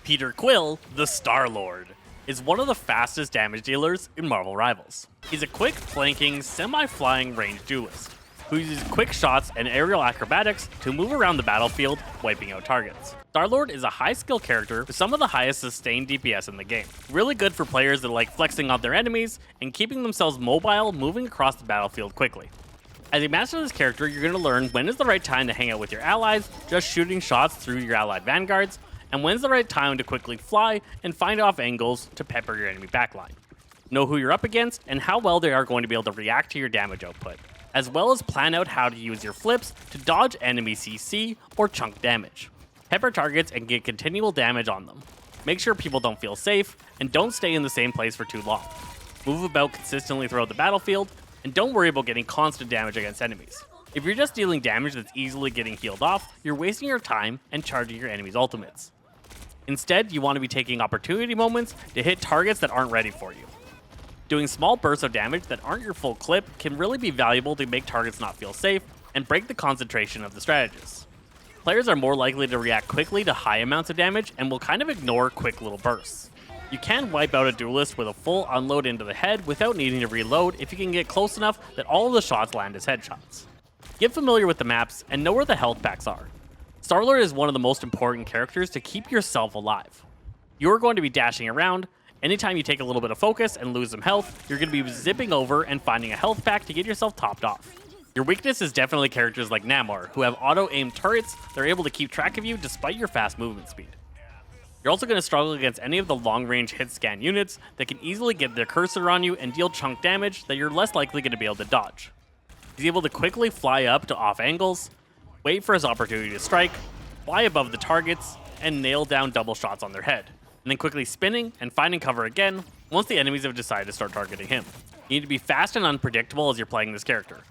Peter Quill, the Starlord, is one of the fastest damage dealers in Marvel Rivals. He's a quick, flanking, semi-flying ranged duelist, who uses quick shots and aerial acrobatics to move around the battlefield, wiping out targets. Starlord is a high-skill character with some of the highest sustained DPS in the game. Really good for players that like flexing on their enemies and keeping themselves mobile, moving across the battlefield quickly. As you master this character, you're going to learn when is the right time to hang out with your allies, just shooting shots through your allied vanguards, and when's the right time to quickly fly and find off angles to pepper your enemy backline. Know who you're up against and how well they are going to be able to react to your damage output, as well as plan out how to use your flips to dodge enemy CC or chunk damage. Pepper targets and get continual damage on them. Make sure people don't feel safe, and don't stay in the same place for too long. Move about consistently throughout the battlefield, and don't worry about getting constant damage against enemies. If you're just dealing damage that's easily getting healed off, you're wasting your time and charging your enemy's ultimates. Instead, you want to be taking opportunity moments to hit targets that aren't ready for you. Doing small bursts of damage that aren't your full clip can really be valuable to make targets not feel safe and break the concentration of the strategist. Players are more likely to react quickly to high amounts of damage and will kind of ignore quick little bursts. You can wipe out a duelist with a full unload into the head without needing to reload if you can get close enough that all of the shots land as headshots. Get familiar with the maps and know where the health packs are. Starlord is one of the most important characters to keep yourself alive. You're going to be dashing around. Anytime you take a little bit of focus and lose some health, you're going to be zipping over and finding a health pack to get yourself topped off. Your weakness is definitely characters like Namor, who have auto-aimed turrets that are able to keep track of you despite your fast movement speed. You're also going to struggle against any of the long-range hit-scan units that can easily get their cursor on you and deal chunk damage that you're less likely going to be able to dodge. He's able to quickly fly up to off angles, wait for his opportunity to strike, fly above the targets, and nail down double shots on their head, and then quickly spinning and finding cover again once the enemies have decided to start targeting him. You need to be fast and unpredictable as you're playing this character,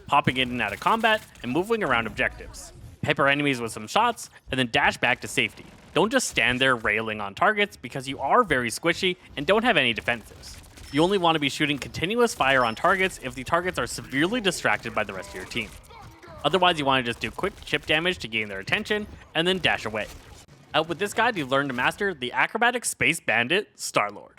popping in and out of combat and moving around objectives. Pepper enemies with some shots, and then dash back to safety. Don't just stand there railing on targets because you are very squishy and don't have any defensives. You only want to be shooting continuous fire on targets if the targets are severely distracted by the rest of your team. Otherwise, you want to just do quick chip damage to gain their attention, and then dash away. Out with this guide, you've learned to master the acrobatic space bandit, Starlord.